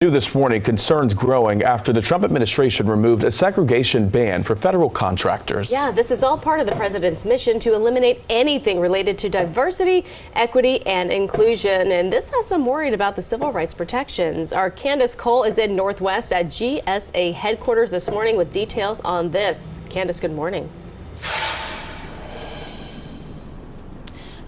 New this morning, concerns growing after the Trump administration removed a segregation ban for federal contractors. Yeah, this is all part of the president's mission to eliminate anything related to diversity, equity, and inclusion. And this has some worried about the civil rights protections. Our Candace Cole is in Northwest at GSA headquarters this morning with details on this. Candace, good morning.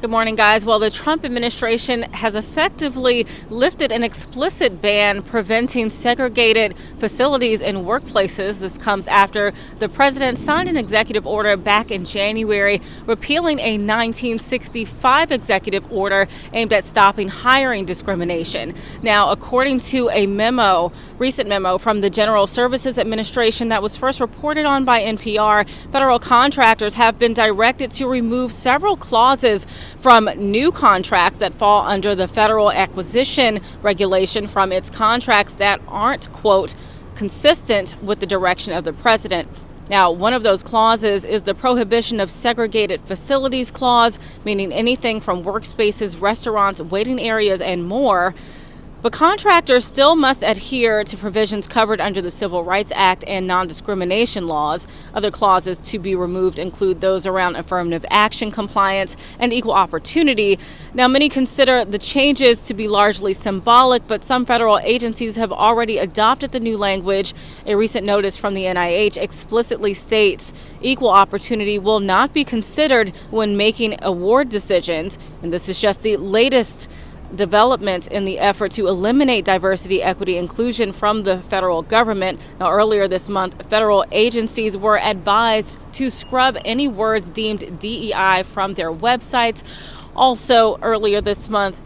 Good morning, guys. Well, the Trump administration has effectively lifted an explicit ban preventing segregated facilities in workplaces. This comes after the president signed an executive order back in January repealing a 1965 executive order aimed at stopping hiring discrimination. Now, according to a recent memo from the General Services Administration that was first reported on by NPR, federal contractors have been directed to remove several clauses from new contracts that fall under the federal acquisition regulation from its contracts that aren't, quote, consistent with the direction of the president. Now, one of those clauses is the prohibition of segregated facilities clause, meaning anything from workspaces, restaurants, waiting areas, and more. But contractors still must adhere to provisions covered under the Civil Rights Act and non-discrimination laws. Other clauses to be removed include those around affirmative action compliance and equal opportunity. Now, many consider the changes to be largely symbolic, but some federal agencies have already adopted the new language. A recent notice from the NIH explicitly states equal opportunity will not be considered when making award decisions. And this is just the latest development in the effort to eliminate diversity, equity, inclusion from the federal government. Now, earlier this month, federal agencies were advised to scrub any words deemed DEI from their websites. Also, earlier this month,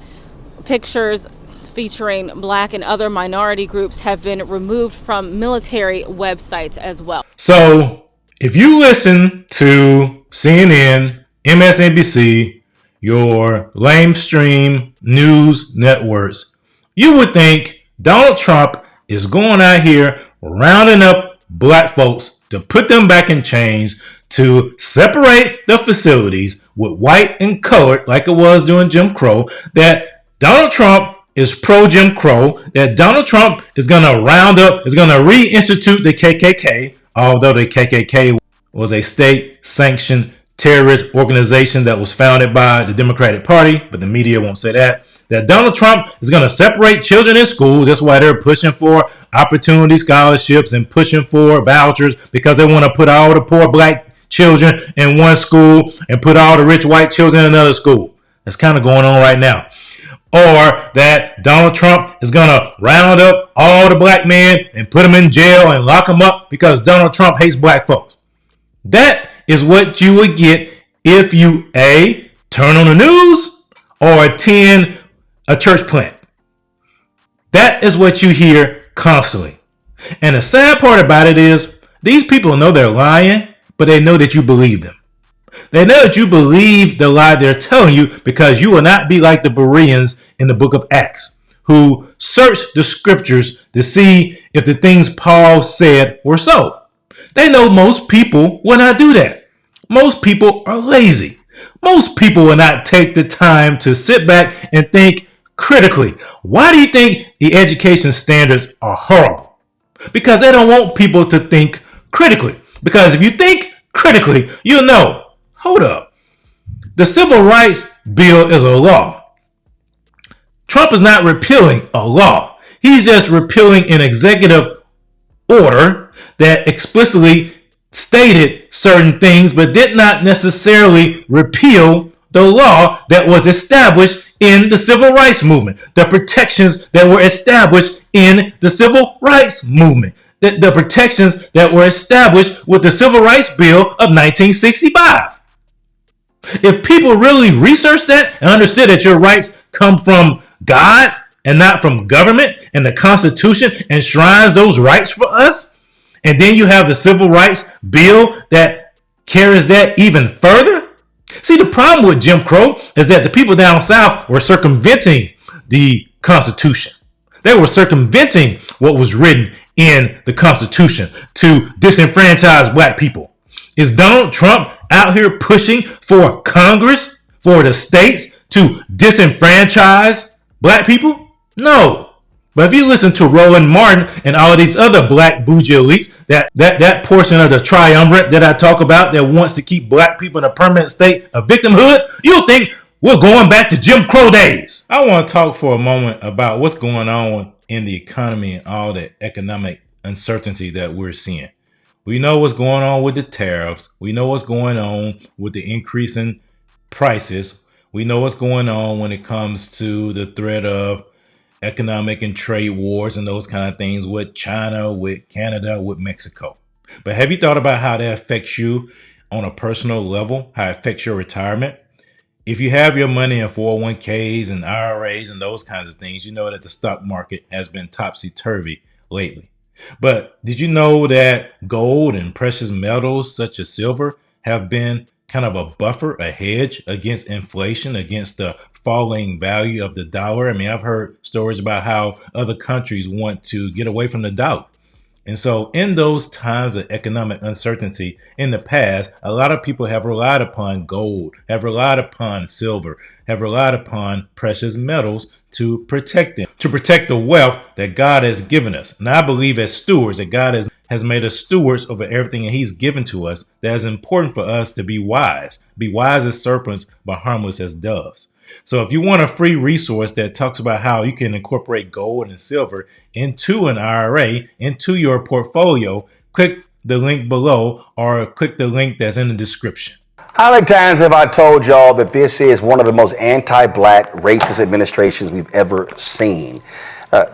pictures featuring Black and other minority groups have been removed from military websites as well. So, if you listen to CNN, MSNBC, your lamestream news networks, you would think Donald Trump is going out here rounding up black folks to put them back in chains, to separate the facilities with white and colored like it was during Jim Crow, that Donald Trump is pro-Jim Crow, that Donald Trump is going to reinstitute the KKK, although the KKK was a state-sanctioned terrorist organization that was founded by the Democratic Party, but the media won't say that. That Donald Trump is going to separate children in school. That's why they're pushing for opportunity scholarships and pushing for vouchers, because they want to put all the poor black children in one school and put all the rich white children in another school. That's kind of going on right now. Or that Donald Trump is going to round up all the black men and put them in jail and lock them up because Donald Trump hates black folks. That is what you would get if you A, turn on the news or attend a church plant. That is what you hear constantly. And the sad part about it is these people know they're lying, but they know that you believe them. They know that you believe the lie they're telling you because you will not be like the Bereans in the book of Acts, who searched the scriptures to see if the things Paul said were so. They know most people will not do that. Most people are lazy. Most people will not take the time to sit back and think critically. Why do you think the education standards are horrible? Because they don't want people to think critically. Because if you think critically, you'll know, hold up, the Civil Rights Bill is a law. Trump is not repealing a law. He's just repealing an executive order that explicitly stated certain things, but did not necessarily repeal the law that was established in the civil rights movement, the protections that were established in the civil rights movement, the protections that were established with the Civil Rights Bill of 1965. If people really researched that and understood that your rights come from God and not from government, and the Constitution enshrines those rights for us, and then you have the Civil Rights Bill that carries that even further. See, the problem with Jim Crow is that the people down south were circumventing the Constitution. They were circumventing what was written in the Constitution to disenfranchise black people. Is Donald Trump out here pushing for Congress, for the states to disenfranchise black people? No. But if you listen to Roland Martin and all of these other black bougie elites, that portion of the triumvirate that I talk about that wants to keep black people in a permanent state of victimhood, you'll think we're going back to Jim Crow days. I want to talk for a moment about what's going on in the economy and all the economic uncertainty that we're seeing. We know what's going on with the tariffs. We know what's going on with the increase in prices. We know what's going on when it comes to the threat of economic and trade wars and those kind of things with China, with Canada, with Mexico. But have you thought about how that affects you on a personal level, how it affects your retirement? If you have your money in 401ks and IRAs and those kinds of things, you know that the stock market has been topsy-turvy lately. But did you know that gold and precious metals such as silver have been kind of a buffer, a hedge against inflation, against the falling value of the dollar? I mean, I've heard stories about how other countries want to get away from the dollar. And so in those times of economic uncertainty in the past, a lot of people have relied upon gold, have relied upon silver, have relied upon precious metals to protect them, to protect the wealth that God has given us. And I believe as stewards that God has made us stewards over everything that he's given to us, that is important for us to be wise as serpents, but harmless as doves. So if you want a free resource that talks about how you can incorporate gold and silver into an IRA, into your portfolio, click the link below or click the link that's in the description. How many times have I told y'all that this is one of the most anti-black racist administrations we've ever seen?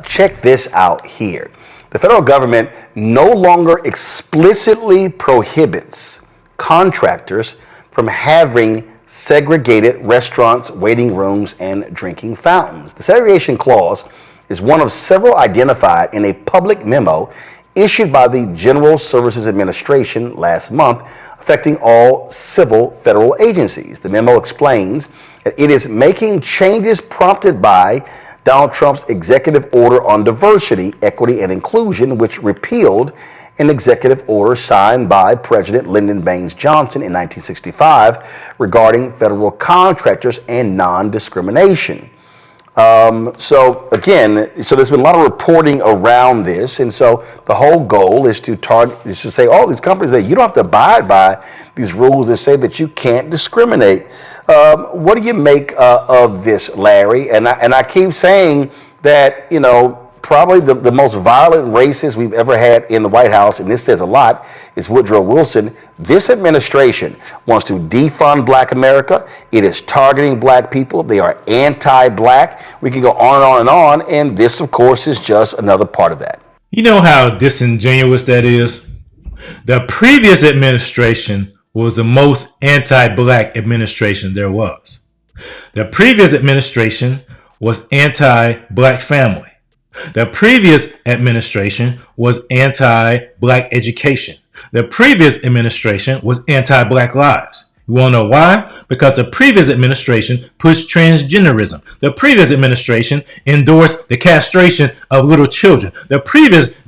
Check this out here. The federal government no longer explicitly prohibits contractors from having segregated restaurants, waiting rooms, and drinking fountains. The segregation clause is one of several identified in a public memo issued by the General Services Administration last month, affecting all civil federal agencies. The memo explains that it is making changes prompted by Donald Trump's executive order on diversity, equity, and inclusion, which repealed an executive order signed by President Lyndon Baines Johnson in 1965 regarding federal contractors and non-discrimination. So there's been a lot of reporting around this, and so the whole goal is to say all these companies that you don't have to abide by these rules that say that you can't discriminate. What do you make of this, Larry? And I keep saying that, probably the most violent racist we've ever had in the White House, and this says a lot, is Woodrow Wilson. This administration wants to defund Black America. It is targeting Black people. They are anti-Black. We can go on and on and on, and this, of course, is just another part of that. You know how disingenuous that is? The previous administration was the most anti-Black administration there was. The previous administration was anti-Black family. The previous administration was anti-Black education. The previous administration was anti-Black lives. You want to know why? Because the previous administration pushed transgenderism. The previous administration endorsed the castration of little children. The previous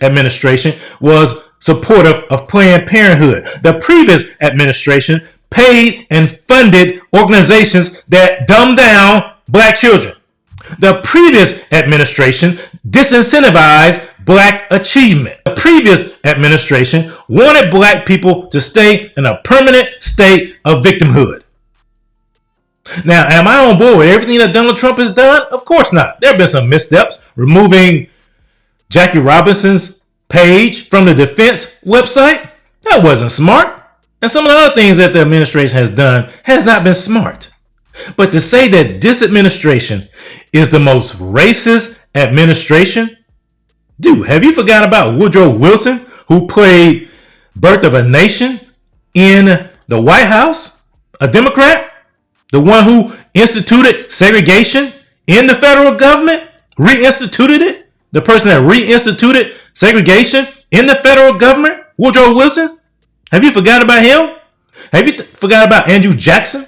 administration was supportive of Planned Parenthood. The previous administration paid and funded organizations that dumb down Black children. The previous administration disincentivized Black achievement. The previous administration wanted Black people to stay in a permanent state of victimhood. Now, am I on board with everything that Donald Trump has done? Of course not. There have been some missteps. Removing Jackie Robinson's page from the defense website, that wasn't smart. And some of the other things that the administration has done has not been smart. But to say that this administration is the most racist administration, dude, have you forgotten about Woodrow Wilson, who played Birth of a Nation in the White House, a Democrat, the one who instituted segregation in the federal government, reinstituted it, the person that reinstituted segregation in the federal government, Woodrow Wilson? Have you forgotten about him? Have you forgot about Andrew Jackson,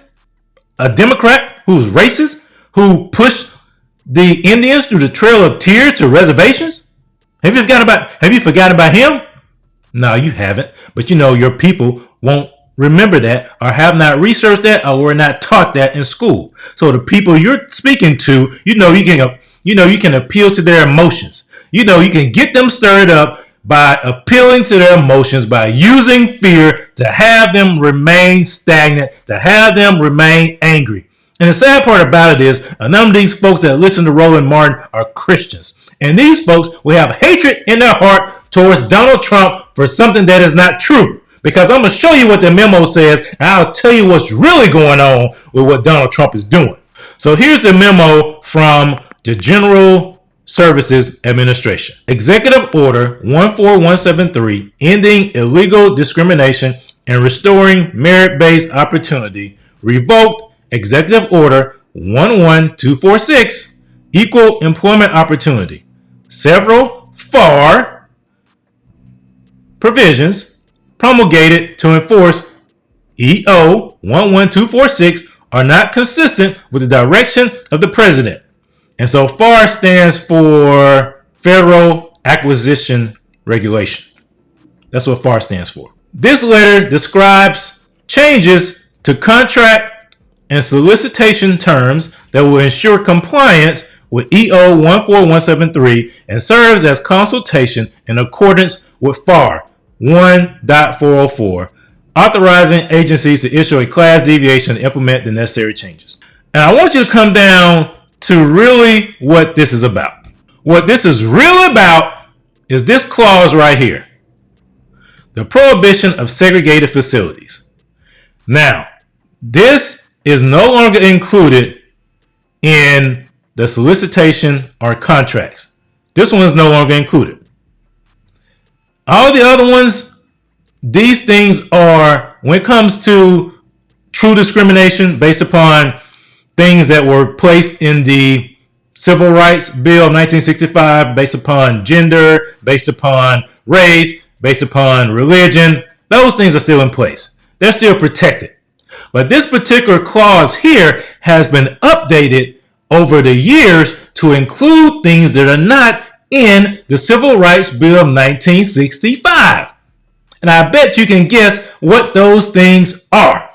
a Democrat who was racist, who pushed the Indians through the Trail of Tears to reservations? Have you forgotten about him? No, you haven't. But your people won't remember that, or have not researched that, or were not taught that in school. So the people you're speaking to, you you can appeal to their emotions. You can get them stirred up by appealing to their emotions, by using fear to have them remain stagnant, to have them remain angry. And the sad part about it is, a number of these folks that listen to Roland Martin are Christians. And these folks will have hatred in their heart towards Donald Trump for something that is not true. Because I'm going to show you what the memo says, and I'll tell you what's really going on with what Donald Trump is doing. So here's the memo from the General Services Administration. Executive Order 14173, ending illegal discrimination and restoring merit-based opportunity, revoked Executive Order 11246, equal employment opportunity. Several FAR provisions promulgated to enforce EO 11246 are not consistent with the direction of the president. And so FAR stands for Federal Acquisition Regulation. That's what FAR stands for. This letter describes changes to contract and solicitation terms that will ensure compliance with EO 14173 and serves as consultation in accordance with FAR 1.404, authorizing agencies to issue a class deviation to implement the necessary changes. And I want you to come down to really what this is about. What this is really about is this clause right here. The prohibition of segregated facilities. Now, this is no longer included in the solicitation or contracts. This one is no longer included. All the other ones, these things are, when it comes to true discrimination based upon things that were placed in the Civil Rights Bill of 1965, based upon gender, based upon race, based upon religion, those things are still in place. They're still protected. But this particular clause here has been updated over the years to include things that are not in the Civil Rights Bill of 1965. And I bet you can guess what those things are.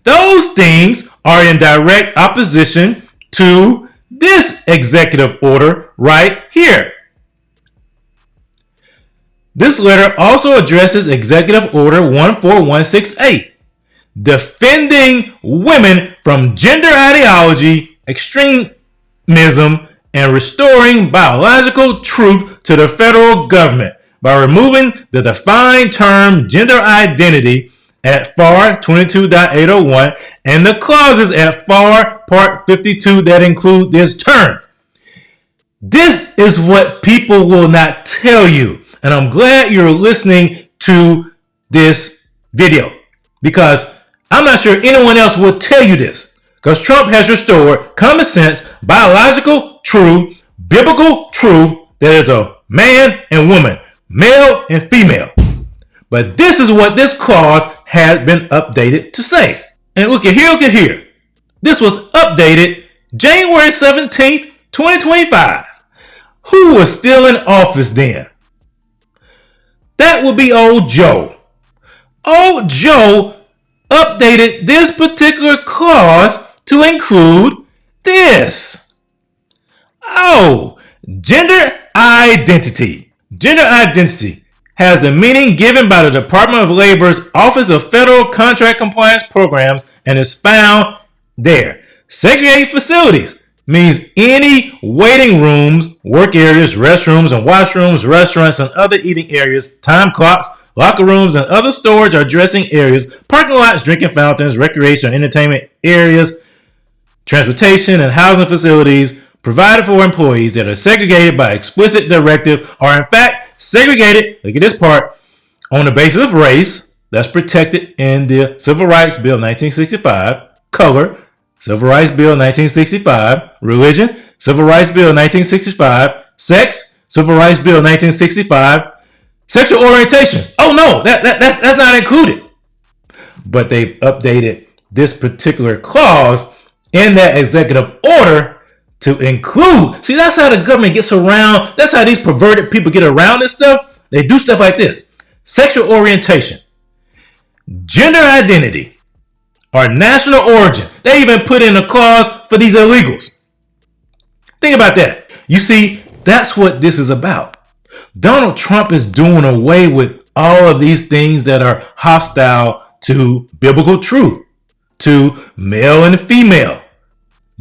Those things are in direct opposition to this executive order right here. This letter also addresses Executive Order 14168, defending women from gender ideology, extremism, and restoring biological truth to the federal government by removing the defined term gender identity at FAR 22.801 and the clauses at FAR Part 52 that include this term. This is what people will not tell you. And I'm glad you're listening to this video, because I'm not sure anyone else will tell you this, because Trump has restored common sense, biological truth, biblical truth that is a man and woman, male and female. But this is what this clause has been updated to say. And look at here. This was updated January 17th, 2025. Who was still in office then? That would be old Joe. Old Joe updated this particular clause to include this. Oh, gender identity. Gender identity has the meaning given by the Department of Labor's Office of Federal Contract Compliance Programs and is found there. Segregated facilities means any waiting rooms, work areas, restrooms and washrooms, restaurants and other eating areas, time clocks, locker rooms and other storage or dressing areas, parking lots, drinking fountains, recreation and entertainment areas, transportation and housing facilities provided for employees that are segregated by explicit directive are in fact segregated, look at this part, on the basis of race, that's protected in the Civil Rights Bill of 1965, color, Civil Rights Bill of 1965, religion, Civil Rights Bill of 1965, sex, Civil Rights Bill of 1965, sexual orientation. Oh no, that's not included. But they've updated this particular clause in that executive order to include. See, that's how the government gets around. That's how these perverted people get around this stuff. They do stuff like this. Sexual orientation, gender identity, or national origin. They even put in a clause for these illegals. Think about that. You see, that's what this is about. Donald Trump is doing away with all of these things that are hostile to biblical truth, to male and female,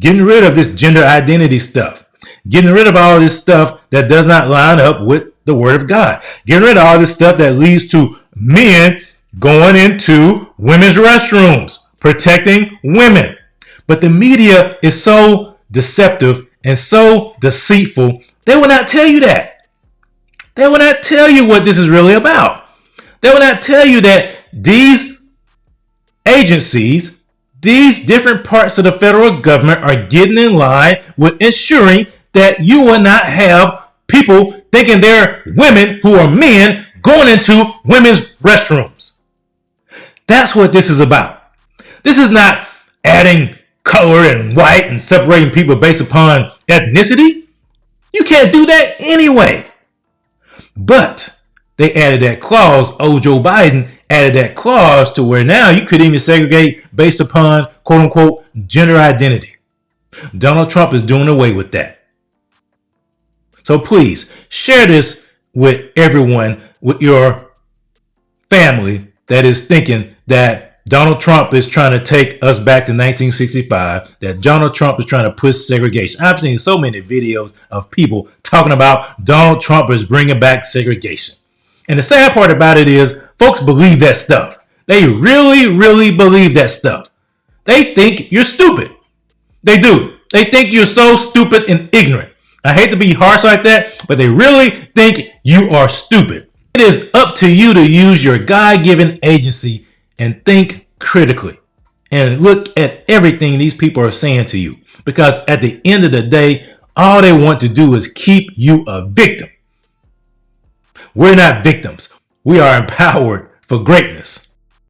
getting rid of this gender identity stuff, getting rid of all this stuff that does not line up with the Word of God, getting rid of all this stuff that leads to men going into women's restrooms, protecting women. But the media is so deceptive and so deceitful, they will not tell you that. They will not tell you what this is really about. They will not tell you that these agencies, these different parts of the federal government are getting in line with ensuring that you will not have people thinking they're women who are men going into women's restrooms. That's what this is about. This is not adding color and white and separating people based upon ethnicity. You can't do that anyway. But they added that clause. Old Joe Biden added that clause to where now you could even segregate based upon quote unquote gender identity. Donald Trump is doing away with that. So please share this with everyone, with your family that is thinking that Donald Trump is trying to take us back to 1965, that Donald Trump is trying to push segregation. I've seen so many videos of people talking about Donald Trump is bringing back segregation. And the sad part about it is folks believe that stuff. They really, really believe that stuff. They think you're stupid. They do. They think you're so stupid and ignorant. I hate to be harsh like that, but they really think you are stupid. It is up to you to use your God-given agency and think critically and look at everything these people are saying to you. Because at the end of the day, all they want to do is keep you a victim. We're not victims. We are empowered for greatness.